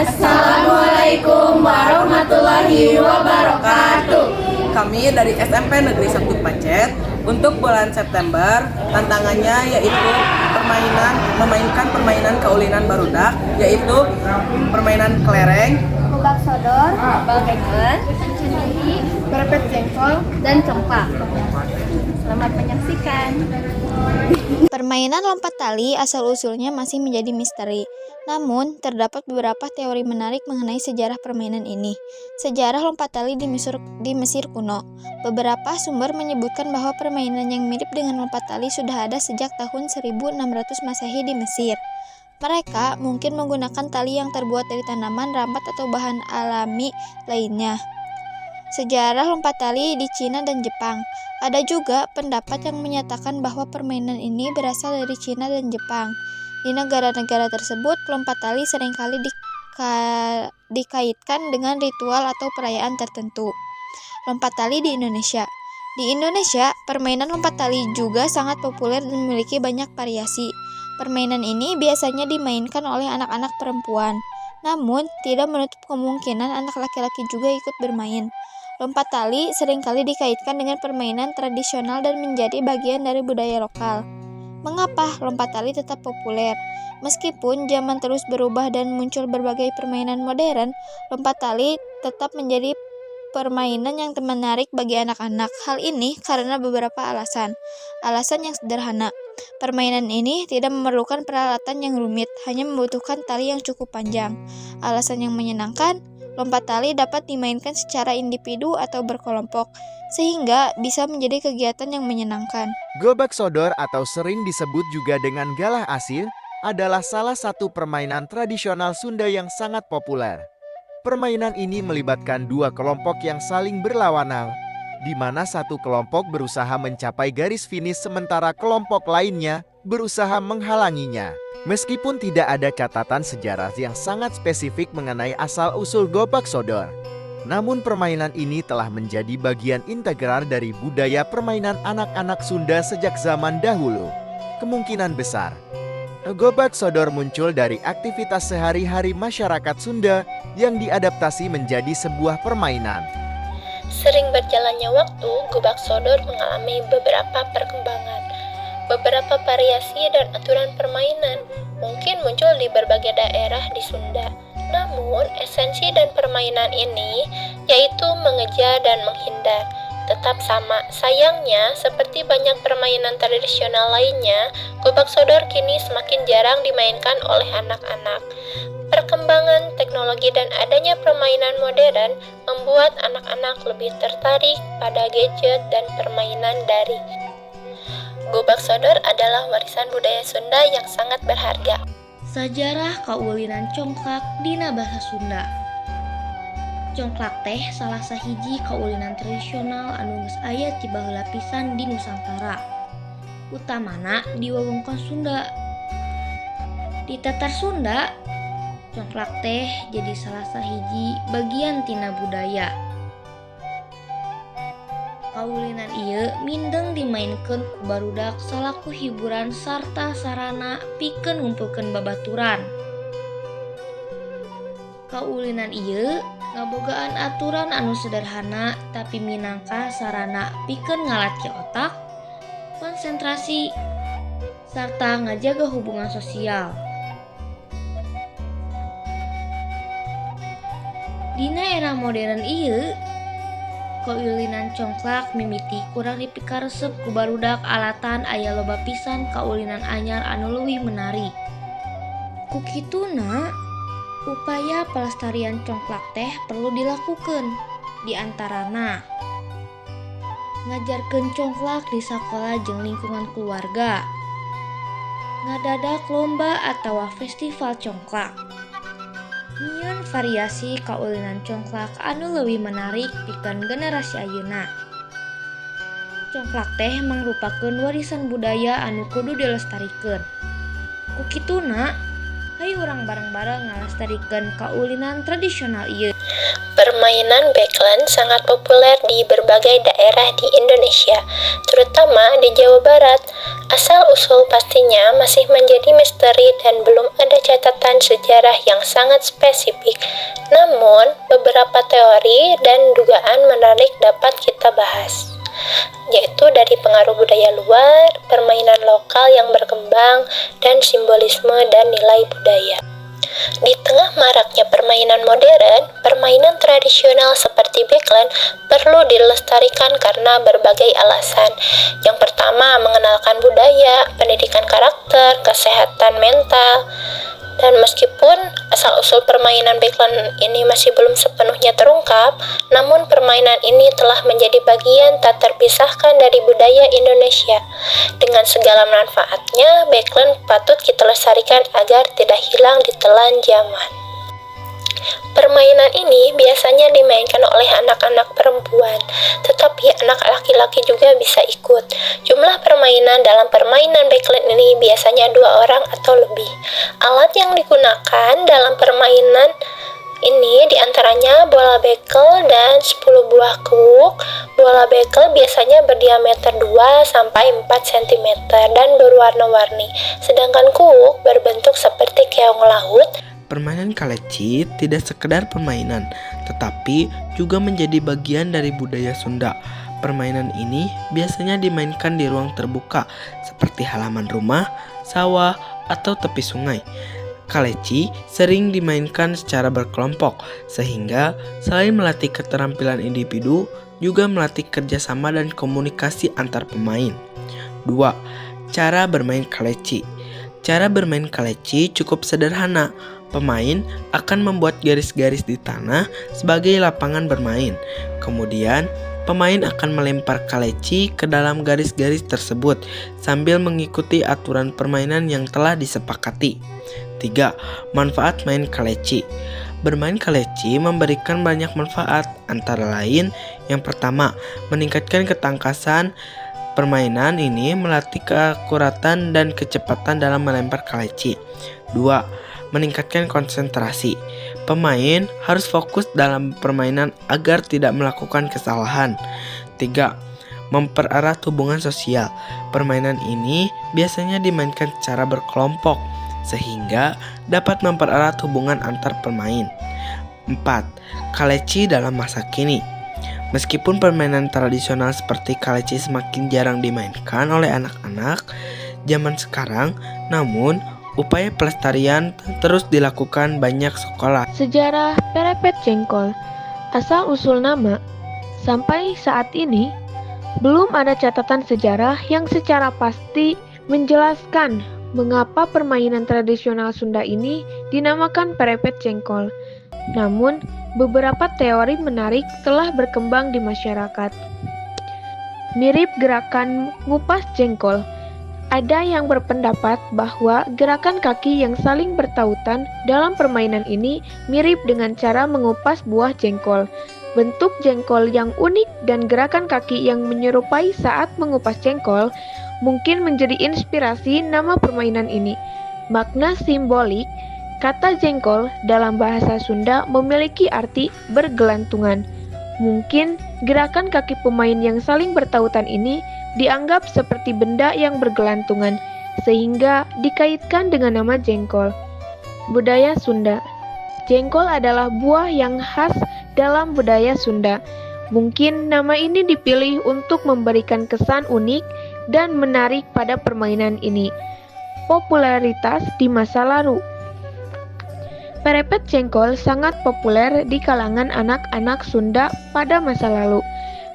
Assalamualaikum warahmatullahi wabarakatuh. Kami dari SMP Negeri 1 Pacet untuk bulan September tantangannya yaitu memainkan permainan kaulinan barudak, yaitu permainan kelereng, Gobak sodor, bagengan, cendili, berpet jengkol, dan congklak. Selamat menyaksikan. Permainan lompat tali asal-usulnya masih menjadi misteri. Namun, terdapat beberapa teori menarik mengenai sejarah permainan ini. Sejarah lompat tali di Mesir kuno. Beberapa sumber menyebutkan bahwa permainan yang mirip dengan lompat tali sudah ada sejak tahun 1600 Masehi di Mesir. Mereka mungkin menggunakan tali yang terbuat dari tanaman, rambat, atau bahan alami lainnya. Sejarah lompat tali di Cina dan Jepang. Ada juga pendapat yang menyatakan bahwa permainan ini berasal dari Cina dan Jepang. Di negara-negara tersebut, lompat tali seringkali dikaitkan dengan ritual atau perayaan tertentu. Lompat tali di Indonesia. Di Indonesia, permainan lompat tali juga sangat populer dan memiliki banyak variasi. Permainan ini biasanya dimainkan oleh anak-anak perempuan. Namun, tidak menutup kemungkinan anak laki-laki juga ikut bermain. Lompat tali seringkali dikaitkan dengan permainan tradisional dan menjadi bagian dari budaya lokal. Mengapa lompat tali tetap populer? Meskipun zaman terus berubah dan muncul berbagai permainan modern, lompat tali tetap menjadi permainan yang menarik bagi anak-anak. Hal ini karena beberapa alasan. Alasan yang sederhana. Permainan ini tidak memerlukan peralatan yang rumit, hanya membutuhkan tali yang cukup panjang. Alasan yang menyenangkan. Lompat tali dapat dimainkan secara individu atau berkelompok, sehingga bisa menjadi kegiatan yang menyenangkan. Gobak sodor atau sering disebut juga dengan galah asil adalah salah satu permainan tradisional Sunda yang sangat populer. Permainan ini melibatkan dua kelompok yang saling berlawanan, di mana satu kelompok berusaha mencapai garis finish sementara kelompok lainnya berusaha menghalanginya. Meskipun tidak ada catatan sejarah yang sangat spesifik mengenai asal-usul gobak sodor, namun permainan ini telah menjadi bagian integral dari budaya permainan anak-anak Sunda sejak zaman dahulu. Kemungkinan besar, gobak sodor muncul dari aktivitas sehari-hari masyarakat Sunda yang diadaptasi menjadi sebuah permainan. Sering berjalannya waktu, gobak sodor mengalami beberapa perkembangan. Beberapa variasi dan aturan permainan mungkin muncul di berbagai daerah di Sunda. Namun, esensi dan permainan ini yaitu mengejar dan menghindar tetap sama. Sayangnya, seperti banyak permainan tradisional lainnya, gobak sodor kini semakin jarang dimainkan oleh anak-anak. Perkembangan teknologi dan adanya permainan modern membuat anak-anak lebih tertarik pada gadget dan permainan daring. Gobak sodor adalah warisan budaya Sunda yang sangat berharga. Sajarah kaulinan congklak dina basa Sunda. Congklak teh salah sahiji kaulinan tradisional anu geus aya ti baheula pisan di Nusantara, utamana di wewengkon Sunda. Di tatar Sunda, congklak teh jadi salah sahiji bagian tina budaya. Kaulinan ieu mindeng dimainkeun ku barudak salaku hiburan sarta sarana pikeun ngumpulkeun babaturan. Kaulinan ieu ngabogaan aturan anu sederhana tapi minangka sarana pikeun ngalatih otak, konsentrasi, sarta ngajaga hubungan sosial. Dina era modern ieu, kaulinan congklak mimiti kurang dipikaresep ku barudak alatan aya loba pisan kaulinan anyar anu leuwih menarik. Ku kituna, upaya pelestarian congklak teh perlu dilakukan. Di antarana ngajarkeun congklak di sakola jeung lingkungan keluarga, ngadadak lomba atawa festival congklak, nyieun variasi kaulinan congklak anu leuwih menarik pikeun generasi ayeuna. Congklak teh mangrupakeun warisan budaya anu kudu dilestarikeun. Ku kituna, hayu urang bareng-bareng ngalestarikeun kaulinan tradisional ieu. Permainan backland sangat populer di berbagai daerah di Indonesia, terutama di Jawa Barat. Asal-usul pastinya masih menjadi misteri dan belum ada catatan sejarah yang sangat spesifik. Namun, beberapa teori dan dugaan menarik dapat kita bahas, yaitu dari pengaruh budaya luar, permainan lokal yang berkembang, dan simbolisme dan nilai budaya. Di tengah maraknya permainan modern, permainan tradisional seperti backland perlu dilestarikan karena berbagai alasan. Yang pertama, mengenalkan budaya, pendidikan karakter, kesehatan mental. Dan meskipun asal-usul permainan backland ini masih belum sepenuhnya terungkap, namun permainan ini telah menjadi bagian tak terpisahkan dari budaya Indonesia. Dengan segala manfaatnya, backland patut kita lestarikan agar tidak hilang ditelan zaman. Permainan ini biasanya dimainkan oleh anak-anak perempuan, tetapi anak laki-laki juga bisa ikut. Jumlah permainan dalam permainan backland ini biasanya 2 orang atau lebih. Alat yang digunakan dalam permainan ini diantaranya bola bekel dan 10 buah kuuk. Bola bekel biasanya berdiameter 2-4 cm dan berwarna-warni, sedangkan kuuk berbentuk seperti keong laut. Permainan kaleci tidak sekedar permainan, tetapi juga menjadi bagian dari budaya Sunda. Permainan ini biasanya dimainkan di ruang terbuka, seperti halaman rumah, sawah, atau tepi sungai. Kaleci sering dimainkan secara berkelompok, sehingga selain melatih keterampilan individu, juga melatih kerjasama dan komunikasi antar pemain. 2. Cara bermain kaleci. Cara bermain kaleci cukup sederhana. Pemain akan membuat garis-garis di tanah sebagai lapangan bermain. Kemudian, pemain akan melempar kaleci ke dalam garis-garis tersebut sambil mengikuti aturan permainan yang telah disepakati. 3. Manfaat main kaleci. Bermain kaleci memberikan banyak manfaat, antara lain yang pertama, meningkatkan ketangkasan. Permainan ini melatih keakuratan dan kecepatan dalam melempar kaleci. 2. Meningkatkan konsentrasi. Pemain harus fokus dalam permainan agar tidak melakukan kesalahan. 3. Mempererat hubungan sosial. Permainan ini biasanya dimainkan secara berkelompok, sehingga dapat mempererat hubungan antar pemain. 4. Kaleci dalam masa kini. Meskipun permainan tradisional seperti kaleci semakin jarang dimainkan oleh anak-anak zaman sekarang, namun upaya pelestarian terus dilakukan banyak sekolah. Sejarah perepet jengkol. Asal-usul nama, sampai saat ini belum ada catatan sejarah yang secara pasti menjelaskan mengapa permainan tradisional Sunda ini dinamakan perepet jengkol. Namun, beberapa teori menarik telah berkembang di masyarakat. Mirip gerakan ngupas jengkol. Ada yang berpendapat bahwa gerakan kaki yang saling bertautan dalam permainan ini mirip dengan cara mengupas buah jengkol. Bentuk jengkol yang unik dan gerakan kaki yang menyerupai saat mengupas jengkol mungkin menjadi inspirasi nama permainan ini. Makna simbolik, kata jengkol dalam bahasa Sunda memiliki arti bergelantungan. Mungkin gerakan kaki pemain yang saling bertautan ini dianggap seperti benda yang bergelantungan, sehingga dikaitkan dengan nama jengkol. Budaya Sunda. Jengkol adalah buah yang khas dalam budaya Sunda. Mungkin nama ini dipilih untuk memberikan kesan unik dan menarik pada permainan ini. Popularitas di masa lalu. Perepet jengkol sangat populer di kalangan anak-anak Sunda pada masa lalu.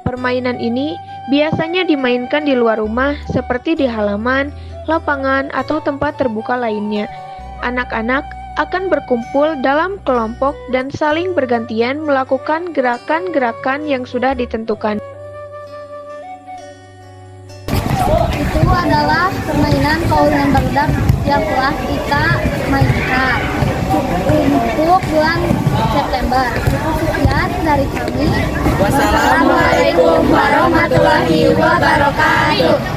Permainan ini biasanya dimainkan di luar rumah seperti di halaman, lapangan, atau tempat terbuka lainnya. Anak-anak akan berkumpul dalam kelompok dan saling bergantian melakukan gerakan-gerakan yang sudah ditentukan. Itu adalah permainan kaulinan barudak yang telah kita mainkan untuk bulan September. Sekian dari kami. Wassalamualaikum warahmatullahi wabarakatuh.